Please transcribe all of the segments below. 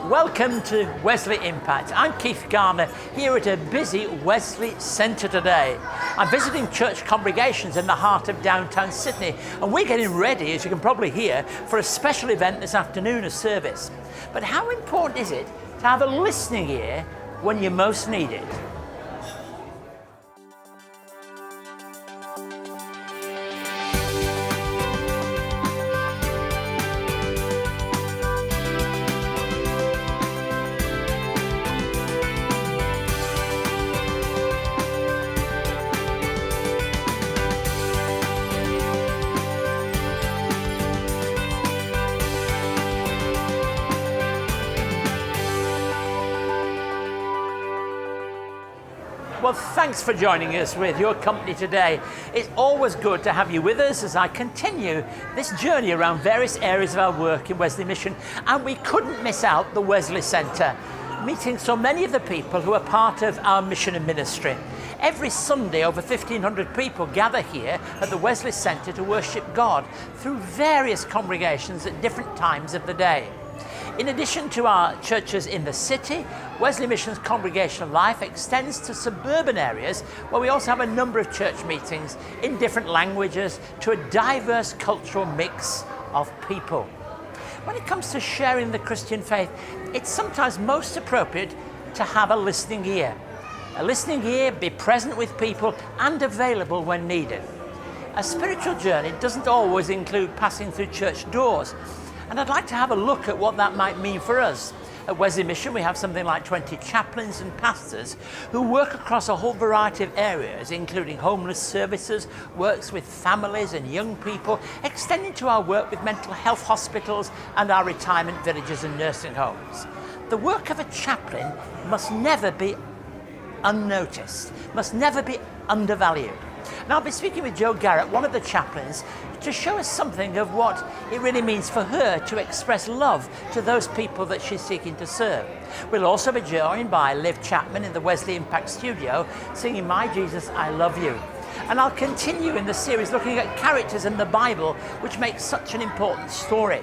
Welcome to Wesley Impact. I'm Keith Garner here at a busy Wesley Centre today. I'm visiting church congregations in the heart of downtown Sydney, and we're getting ready, as you can probably hear, for a special event this afternoon, a service. But how important is it to have a listening ear when you most need it? Well, thanks for joining us with your company today. It's always good to have you with us as I continue this journey around various areas of our work in Wesley Mission, and we couldn't miss out the Wesley Centre, meeting so many of the people who are part of our mission and ministry. Every Sunday, over 1,500 people gather here at the Wesley Centre to worship God through various congregations at different times of the day. In addition to our churches in the city, Wesley Mission's congregational life extends to suburban areas where we also have a number of church meetings in different languages to a diverse cultural mix of people. When it comes to sharing the Christian faith, it's sometimes most appropriate to have a listening ear. A listening ear, be present with people and available when needed. A spiritual journey doesn't always include passing through church doors. And I'd like to have a look at what that might mean for us. At Wesley Mission, we have something like 20 chaplains and pastors who work across a whole variety of areas, including homeless services, works with families and young people, extending to our work with mental health hospitals and our retirement villages and nursing homes. The work of a chaplain must never be unnoticed, must never be undervalued. Now, I'll be speaking with Jo Garrett, one of the chaplains, to show us something of what it really means for her to express love to those people that she's seeking to serve. We'll also be joined by Liv Chapman in the Wesley Impact studio, singing My Jesus, I Love You. And I'll continue in the series looking at characters in the Bible which make such an important story.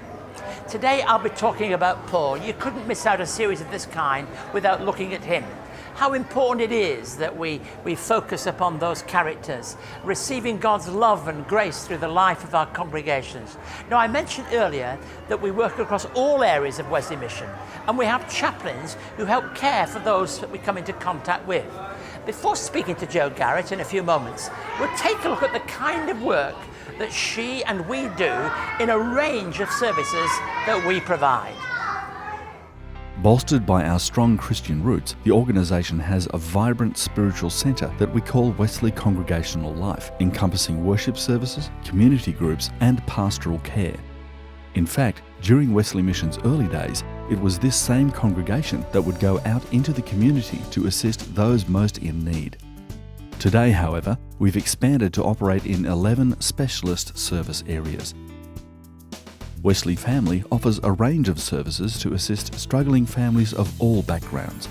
Today I'll be talking about Paul. You couldn't miss out a series of this kind without looking at him. How important it is that we focus upon those characters, receiving God's love and grace through the life of our congregations. Now, I mentioned earlier that we work across all areas of Wesley Mission, and we have chaplains who help care for those that we come into contact with. Before speaking to Jo Garrett in a few moments, we'll take a look at the kind of work that she and we do in a range of services that we provide. Bolstered by our strong Christian roots, the organisation has a vibrant spiritual centre that we call Wesley Congregational Life, encompassing worship services, community groups and pastoral care. In fact, during Wesley Mission's early days, it was this same congregation that would go out into the community to assist those most in need. Today, however, we've expanded to operate in 11 specialist service areas. Wesley Family offers a range of services to assist struggling families of all backgrounds.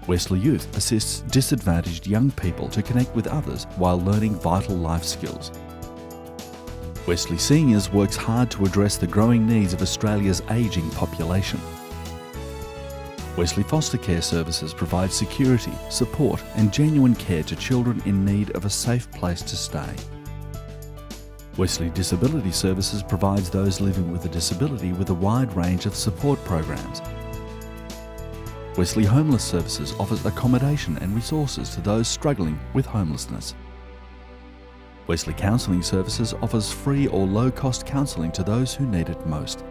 Wesley Youth assists disadvantaged young people to connect with others while learning vital life skills. Wesley Seniors works hard to address the growing needs of Australia's ageing population. Wesley Foster Care Services provide security, support and genuine care to children in need of a safe place to stay. Wesley Disability Services provides those living with a disability with a wide range of support programs. Wesley Homeless Services offers accommodation and resources to those struggling with homelessness. Wesley Counselling Services offers free or low-cost counselling to those who need it most.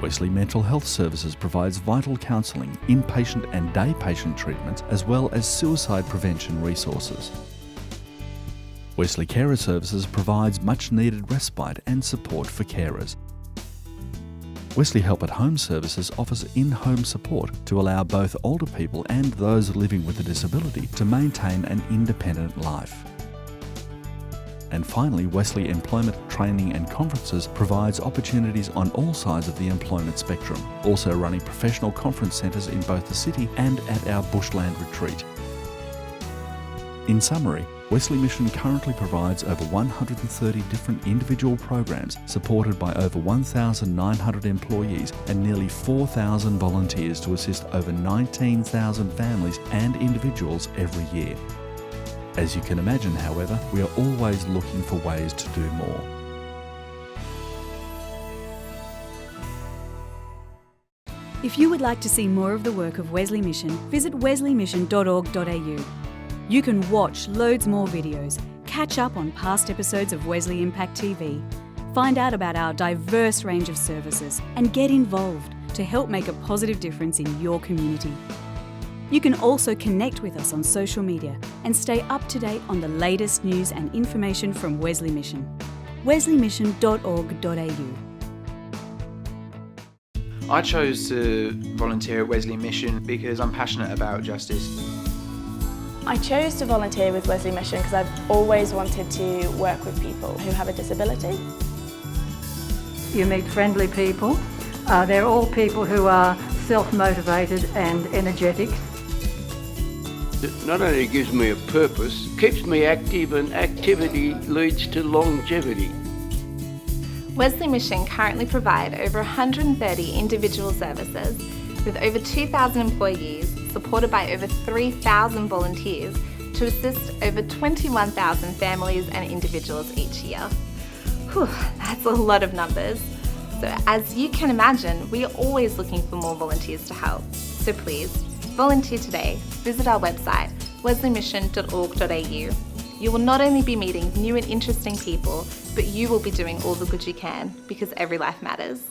Wesley Mental Health Services provides vital counselling, inpatient and day patient treatments, as well as suicide prevention resources. Wesley Carer Services provides much needed respite and support for carers. Wesley Help at Home Services offers in-home support to allow both older people and those living with a disability to maintain an independent life. And finally, Wesley Employment Training and Conferences provides opportunities on all sides of the employment spectrum, also running professional conference centres in both the city and at our bushland retreat. In summary, Wesley Mission currently provides over 130 different individual programs supported by over 1,900 employees and nearly 4,000 volunteers to assist over 19,000 families and individuals every year. As you can imagine, however, we are always looking for ways to do more. If you would like to see more of the work of Wesley Mission, visit wesleymission.org.au. You can watch loads more videos, catch up on past episodes of Wesley Impact TV, find out about our diverse range of services, and get involved to help make a positive difference in your community. You can also connect with us on social media and stay up to date on the latest news and information from Wesley Mission. wesleymission.org.au. I chose to volunteer at Wesley Mission because I'm passionate about justice. I chose to volunteer with Wesley Mission because I've always wanted to work with people who have a disability. You meet friendly people. They're all people who are self-motivated and energetic. It not only gives me a purpose, keeps me active, and activity leads to longevity. Wesley Mission currently provide over 130 individual services with over 2,000 employees, supported by over 3,000 volunteers to assist over 21,000 families and individuals each year. Whew, that's a lot of numbers. So as you can imagine, we are always looking for more volunteers to help. So please, volunteer today. Visit our website, wesleymission.org.au. You will not only be meeting new and interesting people, but you will be doing all the good you can, because every life matters.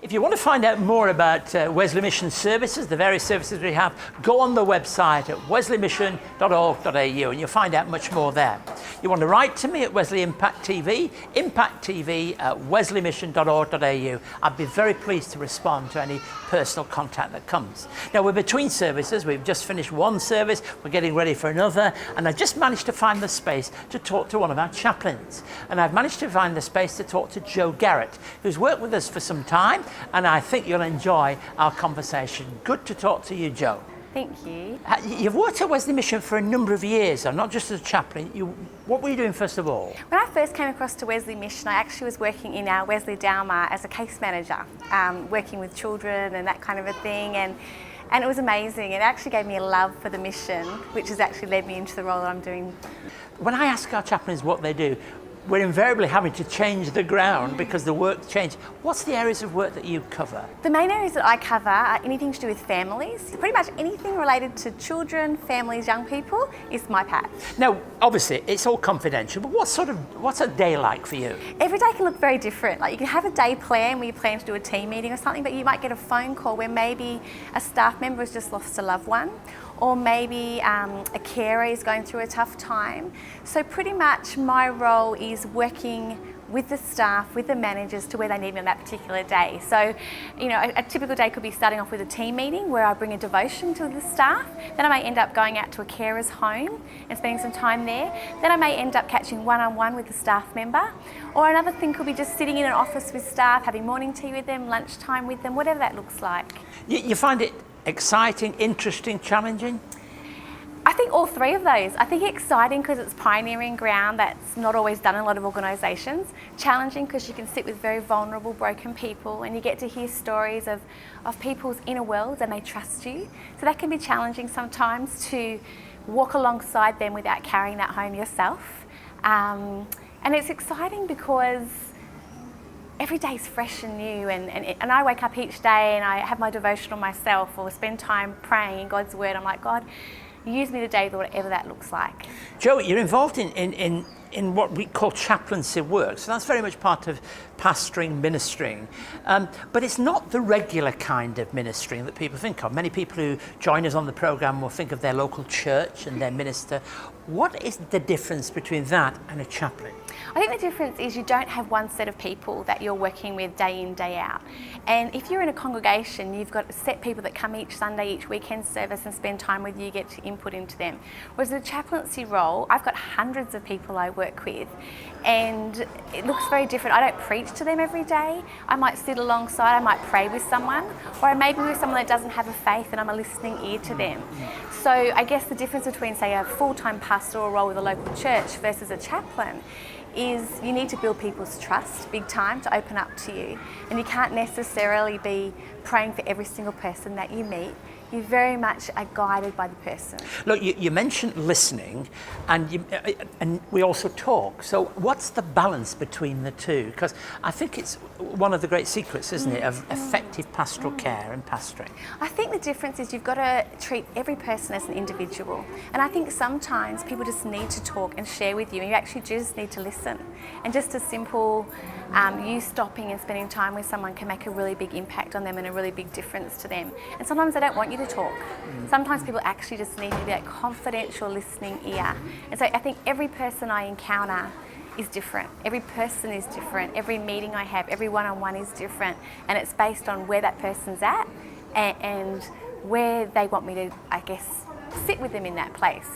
If you want to find out more about Wesley Mission services, the various services we have, go on the website at wesleymission.org.au and you'll find out much more there. You want to write to me at Wesley Impact TV, impacttv@wesleymission.org.au. I'd be very pleased to respond to any personal contact that comes. Now, we're between services. We've just finished one service. We're getting ready for another. And I just managed to find the space to talk to one of our chaplains. And I've managed to find the space to talk to Joe Garrett, who's worked with us for some time. And I think you'll enjoy our conversation. Good to talk to you, Joe. Thank you. You've worked at Wesley Mission for a number of years, not just as a chaplain. What were you doing first of all? When I first came across to Wesley Mission, I actually was working in our Wesley Dalmar as a case manager, working with children and that kind of a thing. And it was amazing. It actually gave me a love for the mission, which has actually led me into the role that I'm doing. When I ask our chaplains what they do, we're invariably having to change the ground because the work's changed. What's the areas of work that you cover? The main areas that I cover are anything to do with families. Pretty much anything related to children, families, young people is my patch. Now, obviously, it's all confidential, but what's a day like for you? Every day can look very different. Like you can have a day plan where you plan to do a team meeting or something, but you might get a phone call where maybe a staff member has just lost a loved one, or maybe a carer is going through a tough time. So pretty much my role is working with the staff, with the managers to where they need me on that particular day. So, you know, a typical day could be starting off with a team meeting where I bring a devotion to the staff. Then I may end up going out to a carer's home and spending some time there. Then I may end up catching one-on-one with a staff member. Or another thing could be just sitting in an office with staff, having morning tea with them, lunchtime with them, whatever that looks like. You find it exciting, interesting, challenging? I think all three of those. I think exciting because it's pioneering ground that's not always done in a lot of organisations. Challenging because you can sit with very vulnerable, broken people and you get to hear stories of people's inner worlds and they trust you. So that can be challenging sometimes to walk alongside them without carrying that home yourself. And it's exciting because every day is fresh and new and I wake up each day and I have my devotional myself or spend time praying in God's word. I'm like, God, use me today, whatever that looks like. Joe, you're involved in what we call chaplaincy work, so that's very much part of pastoring, ministering. But it's not the regular kind of ministering that people think of. Many people who join us on the programme will think of their local church and their minister. What is the difference between that and a chaplain? I think the difference is you don't have one set of people that you're working with day in, day out. And if you're in a congregation, you've got set people that come each Sunday, each weekend service and spend time with you, get to input into them. Whereas in a chaplaincy role, I've got hundreds of people I work work with, and it looks very different. I don't preach to them every day. I might sit alongside, I might pray with someone, or I may be with someone that doesn't have a faith and I'm a listening ear to them. So I guess the difference between, say, a full-time pastoral role with a local church versus a chaplain is you need to build people's trust big time to open up to you, and you can't necessarily be praying for every single person that you meet. You very much are guided by the person. Look, you mentioned listening, and we also talk. So what's the balance between the two? Because I think it's one of the great secrets, isn't it, of effective pastoral care and pastoring. I think the difference is you've got to treat every person as an individual. And I think sometimes people just need to talk and share with you, and you actually just need to listen. And just a simple you stopping and spending time with someone can make a really big impact on them and a really big difference to them. And sometimes they don't want you to talk. Sometimes people actually just need to be that confidential listening ear. And so I think every person I encounter is different. Every person is different. Every meeting I have, every one-on-one is different. And it's based on where that person's at and where they want me to, I guess, sit with them in that place.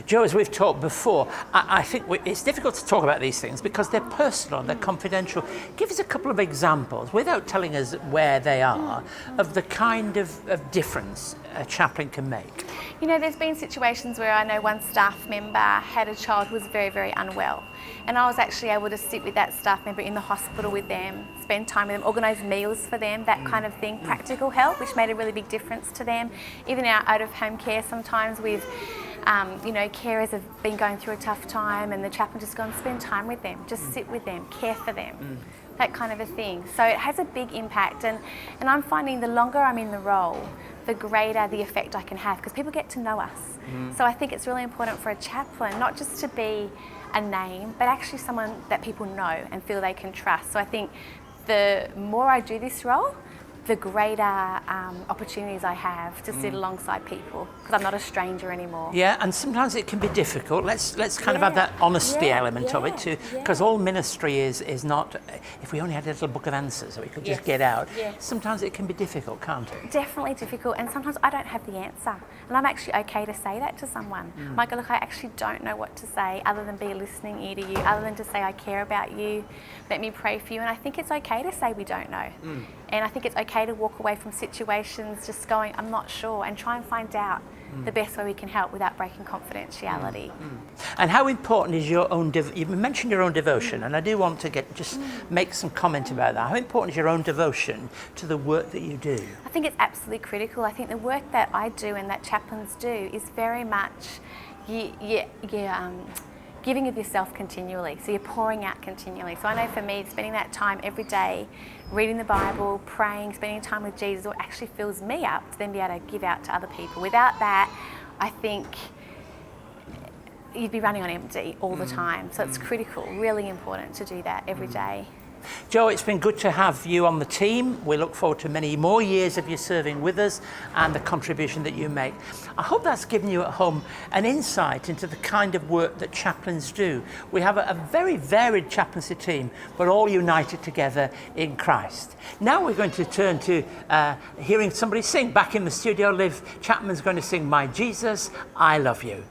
Joe, as we've talked before, I think it's difficult to talk about these things because they're personal and they're confidential. Give us a couple of examples, without telling us where they are, of the kind of difference a chaplain can make. You know, there's been situations where I know one staff member had a child who was very, very unwell. And I was actually able to sit with that staff member in the hospital with them, spend time with them, organise meals for them, that kind of thing, practical help, which made a really big difference to them. Even our out-of-home care sometimes with, you know, carers have been going through a tough time and the chaplain just gone, spend time with them, just sit with them, care for them, that kind of a thing. So it has a big impact, and I'm finding the longer I'm in the role, the greater the effect I can have, because people get to know us. So I think it's really important for a chaplain not just to be a name, but actually someone that people know and feel they can trust. So I think the more I do this role, the greater opportunities I have to sit alongside people, because I'm not a stranger anymore. Yeah, and sometimes it can be difficult. Let's kind of have that honesty element of it too, because all ministry is not, if we only had a little book of answers that we could just get out, sometimes it can be difficult, can't it? Definitely difficult, and sometimes I don't have the answer. And I'm actually okay to say that to someone. Like, look, I actually don't know what to say other than be a listening ear to you, other than to say I care about you, let me pray for you. And I think it's okay to say we don't know. And I think it's okay to walk away from situations just going, I'm not sure, and try and find out the best way we can help without breaking confidentiality. And how important is your own, you mentioned your own devotion, and I do want to make some comment about that. How important is your own devotion to the work that you do? I think it's absolutely critical. I think the work that I do and that chaplains do is very much giving of yourself continually. So you're pouring out continually. So I know for me, spending that time every day, reading the Bible, praying, spending time with Jesus, what actually fills me up to then be able to give out to other people. Without that, I think you'd be running on empty all the time. So it's critical, really important to do that every day. Joe, it's been good to have you on the team. We look forward to many more years of you serving with us and the contribution that you make. I hope that's given you at home an insight into the kind of work that chaplains do. We have a very varied chaplaincy team, but all united together in Christ. Now we're going to turn to hearing somebody sing. Back in the studio, Liv Chapman's going to sing My Jesus, I Love You.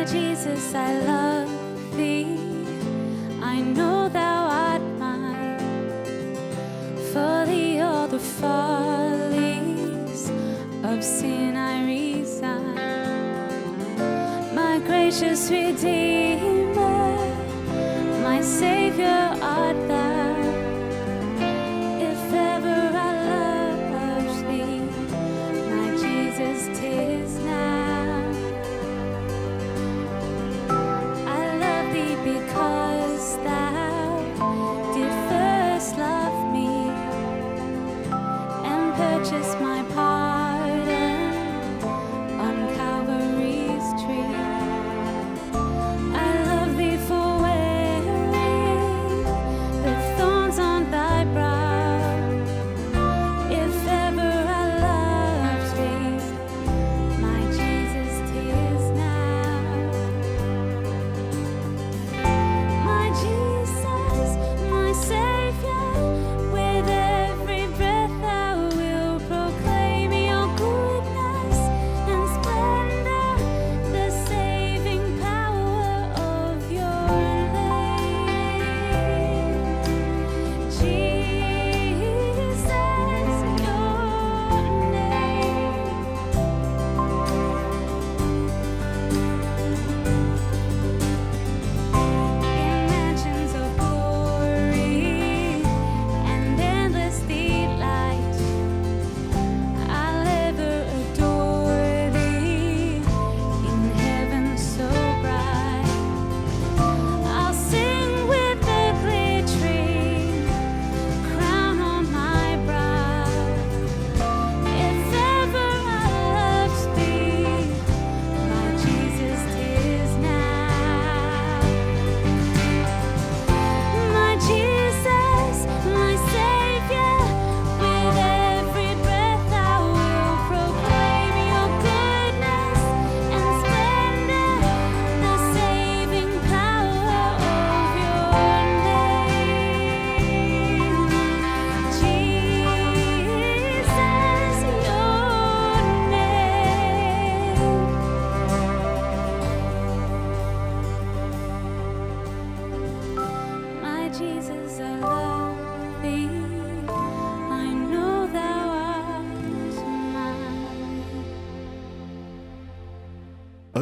Jesus, I love thee. I know thou art mine. For thee all the follies of sin I resign. My gracious Redeemer, my Savior art thou. If ever I loved thee, my Jesus, 'tis now. Because thou did first love me and purchase my pardon on Calvary's tree. I love thee for wearing the thorns on thy brow. If ever I loved thee, my Jesus, 'tis now.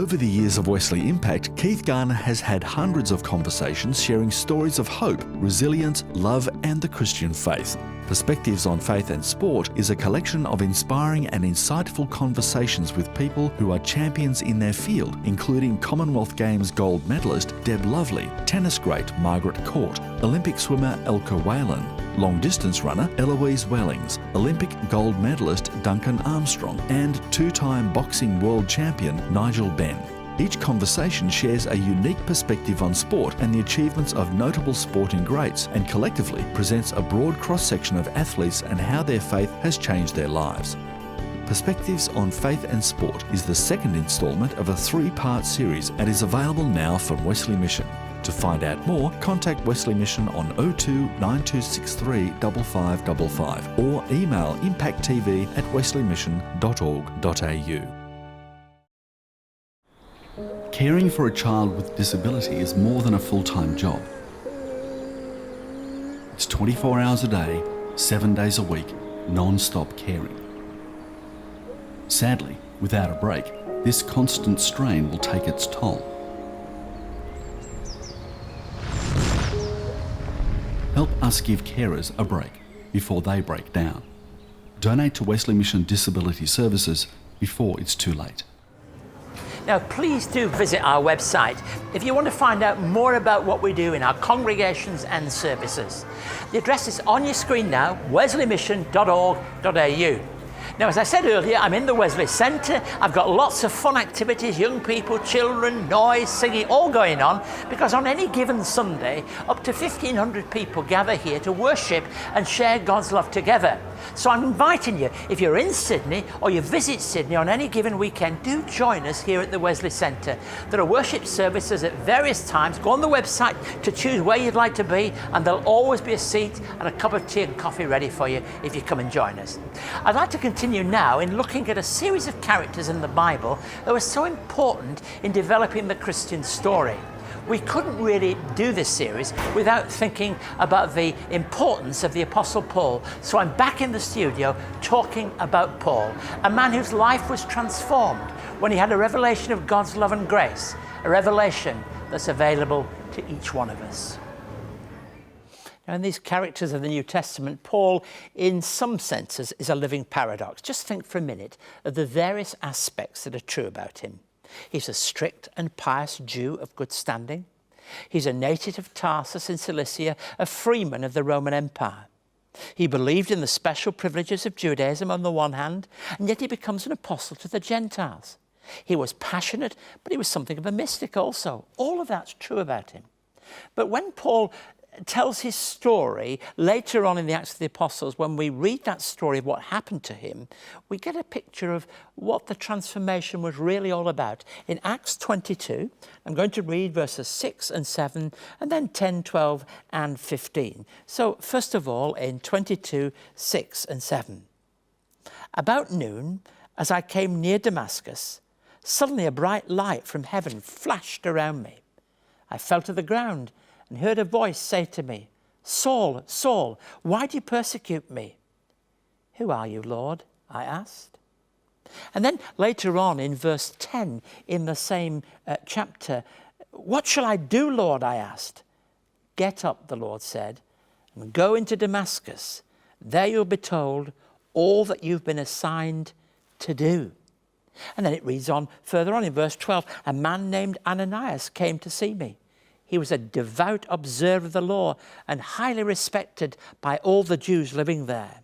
Over the years of Wesley Impact, Keith Garner has had hundreds of conversations sharing stories of hope, resilience, love and the Christian faith. Perspectives on Faith and Sport is a collection of inspiring and insightful conversations with people who are champions in their field, including Commonwealth Games gold medalist Deb Lovely, tennis great Margaret Court, Olympic swimmer Elke Whalen, long distance runner Eloise Wellings, Olympic gold medalist Duncan Armstrong, and two-time boxing world champion Nigel Benn. Each conversation shares a unique perspective on sport and the achievements of notable sporting greats, and collectively presents a broad cross-section of athletes and how their faith has changed their lives. Perspectives on Faith and Sport is the second instalment of a 3-part series and is available now from Wesley Mission. To find out more, contact Wesley Mission on 02 9263 5555 or email impacttv@wesleymission.org.au. Caring for a child with disability is more than a full-time job. It's 24 hours a day, 7 days a week, non-stop caring. Sadly, without a break, this constant strain will take its toll. Help us give carers a break before they break down. Donate to Wesley Mission Disability Services before it's too late. Now, please do visit our website if you want to find out more about what we do in our congregations and services. The address is on your screen now, wesleymission.org.au. Now, as I said earlier, I'm in the Wesley Centre. I've got lots of fun activities, young people, children, noise, singing, all going on, because on any given Sunday, up to 1,500 people gather here to worship and share God's love together. So I'm inviting you, if you're in Sydney or you visit Sydney on any given weekend, do join us here at the Wesley Centre. There are worship services at various times. Go on the website to choose where you'd like to be, and there'll always be a seat and a cup of tea and coffee ready for you if you come and join us. I'd like to continue now in looking at a series of characters in the Bible that were so important in developing the Christian story. We couldn't really do this series without thinking about the importance of the Apostle Paul. So I'm back in the studio talking about Paul, a man whose life was transformed when he had a revelation of God's love and grace, a revelation that's available to each one of us. Now, in these characters of the New Testament, Paul, in some senses, is a living paradox. Just think for a minute of the various aspects that are true about him. He's a strict and pious Jew of good standing. He's a native of Tarsus in Cilicia, a freeman of the Roman Empire. He believed in the special privileges of Judaism on the one hand, and yet he becomes an apostle to the Gentiles. He was passionate, but he was something of a mystic also. All of that's true about him. But when Paul tells his story later on in the Acts of the Apostles, when we read that story of what happened to him, we get a picture of what the transformation was really all about. In Acts 22, I'm going to read verses 6 and 7, and then 10, 12, and 15. So first of all, in 22, 6 and 7. About noon, as I came near Damascus, suddenly a bright light from heaven flashed around me. I fell to the ground and heard a voice say to me, Saul, Saul, why do you persecute me? Who are you, Lord? I asked. And then later on in verse 10 in the same chapter, what shall I do, Lord? I asked. Get up, the Lord said, and go into Damascus. There you'll be told all that you've been assigned to do. And then it reads on further on in verse 12, a man named Ananias came to see me. He was a devout observer of the law and highly respected by all the Jews living there.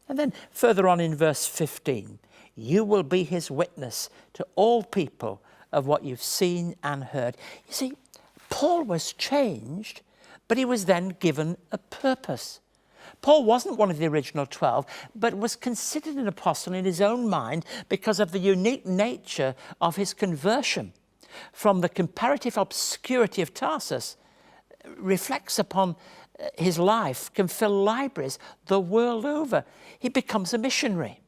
And then further on in verse 15, you will be his witness to all people of what you've seen and heard. You see, Paul was changed, but he was then given a purpose. Paul wasn't one of the original 12, but was considered an apostle in his own mind because of the unique nature of his conversion. From the comparative obscurity of Tarsus, reflects upon his life, can fill libraries the world over. He becomes a missionary.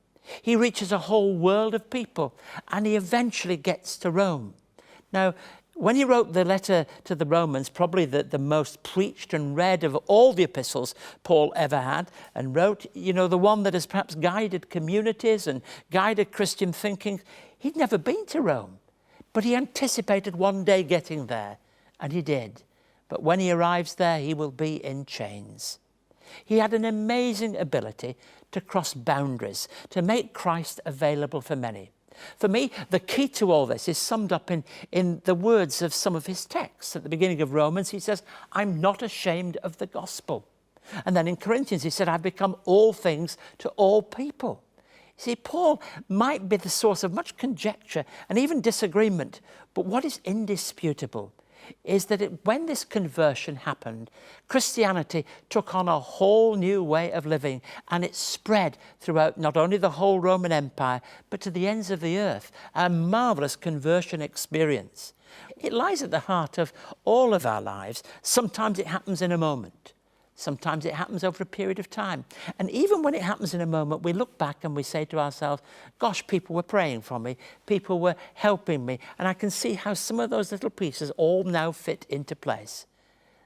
He reaches a whole world of people, and he eventually gets to Rome. Now, when he wrote the letter to the Romans, probably the most preached and read of all the epistles Paul ever had, and wrote, the one that has perhaps guided communities and guided Christian thinking, he'd never been to Rome. But he anticipated one day getting there, and he did. But when he arrives there, he will be in chains. He had an amazing ability to cross boundaries, to make Christ available for many. For me, the key to all this is summed up in the words of some of his texts. At the beginning of Romans, he says, I'm not ashamed of the gospel. And then in Corinthians, he said, I've become all things to all people. See, Paul might be the source of much conjecture and even disagreement, but what is indisputable is that when this conversion happened, Christianity took on a whole new way of living, and it spread throughout not only the whole Roman Empire, but to the ends of the earth, a marvellous conversion experience. It lies at the heart of all of our lives. Sometimes it happens in a moment. Sometimes it happens over a period of time. And even when it happens in a moment, we look back and we say to ourselves, gosh, people were praying for me, people were helping me, and I can see how some of those little pieces all now fit into place.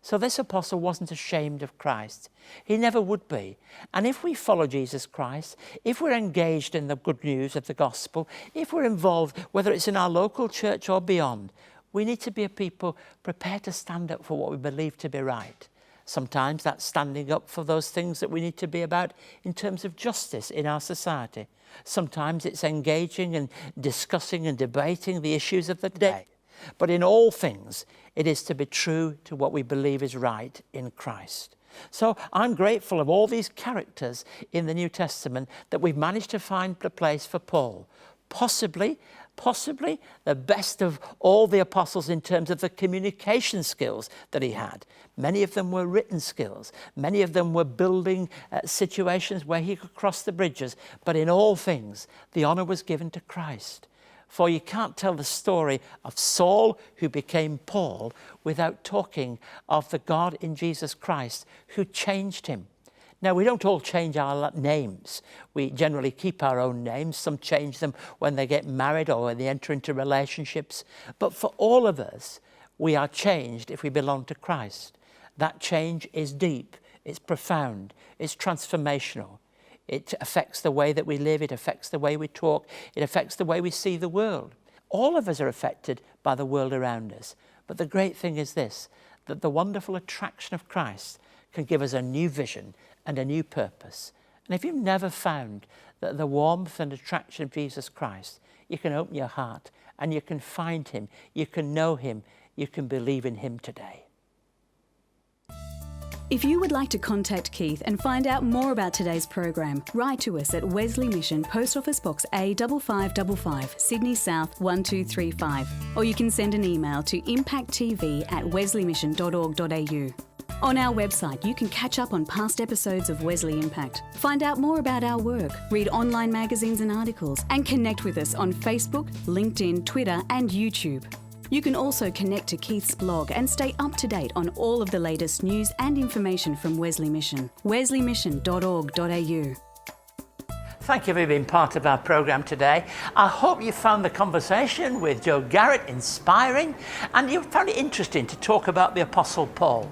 So this apostle wasn't ashamed of Christ. He never would be. And if we follow Jesus Christ, if we're engaged in the good news of the gospel, if we're involved, whether it's in our local church or beyond, we need to be a people prepared to stand up for what we believe to be right. Sometimes that's standing up for those things that we need to be about in terms of justice in our society. Sometimes it's engaging and discussing and debating the issues of the day. But in all things, it is to be true to what we believe is right in Christ. So I'm grateful of all these characters in the New Testament that we've managed to find a place for Paul. Possibly the best of all the apostles in terms of the communication skills that he had. Many of them were written skills. Many of them were building situations where he could cross the bridges. But in all things, the honour was given to Christ. For you can't tell the story of Saul, who became Paul, without talking of the God in Jesus Christ who changed him. Now, we don't all change our names. We generally keep our own names. Some change them when they get married or when they enter into relationships. But for all of us, we are changed if we belong to Christ. That change is deep, it's profound, it's transformational. It affects the way that we live, it affects the way we talk, it affects the way we see the world. All of us are affected by the world around us. But the great thing is this, that the wonderful attraction of Christ can give us a new vision and a new purpose. And if you've never found that the warmth and attraction of Jesus Christ, you can open your heart and you can find him, you can know him, you can believe in him today. If you would like to contact Keith and find out more about today's program, write to us at Wesley Mission, Post Office Box A5555, Sydney South 1235, or you can send an email to impacttv@wesleymission.org.au. On our website, you can catch up on past episodes of Wesley Impact, find out more about our work, read online magazines and articles, and connect with us on Facebook, LinkedIn, Twitter, and YouTube. You can also connect to Keith's blog and stay up to date on all of the latest news and information from Wesley Mission. wesleymission.org.au. Thank you for being part of our programme today. I hope you found the conversation with Joe Garrett inspiring and you found it interesting to talk about the Apostle Paul.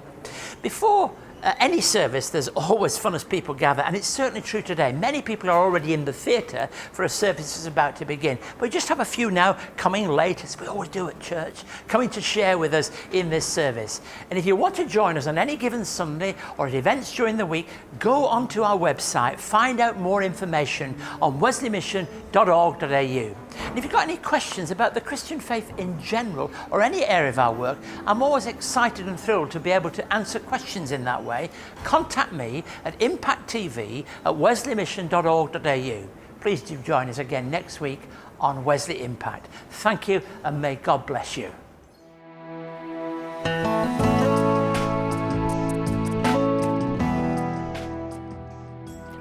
Before any service, there's always fun as people gather, and it's certainly true today. Many people are already in the theatre for a service that's about to begin. But we just have a few now coming late, as we always do at church, coming to share with us in this service. And if you want to join us on any given Sunday or at events during the week, go onto our website, find out more information on wesleymission.org.au. And if you've got any questions about the Christian faith in general or any area of our work, I'm always excited and thrilled to be able to answer questions in that way. Contact me at impacttv@wesleymission.org.au. Please do join us again next week on Wesley Impact. Thank you and may God bless you.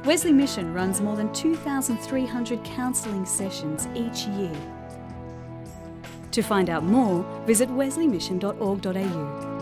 Wesley Mission runs more than 2,300 counselling sessions each year. To find out more, visit wesleymission.org.au.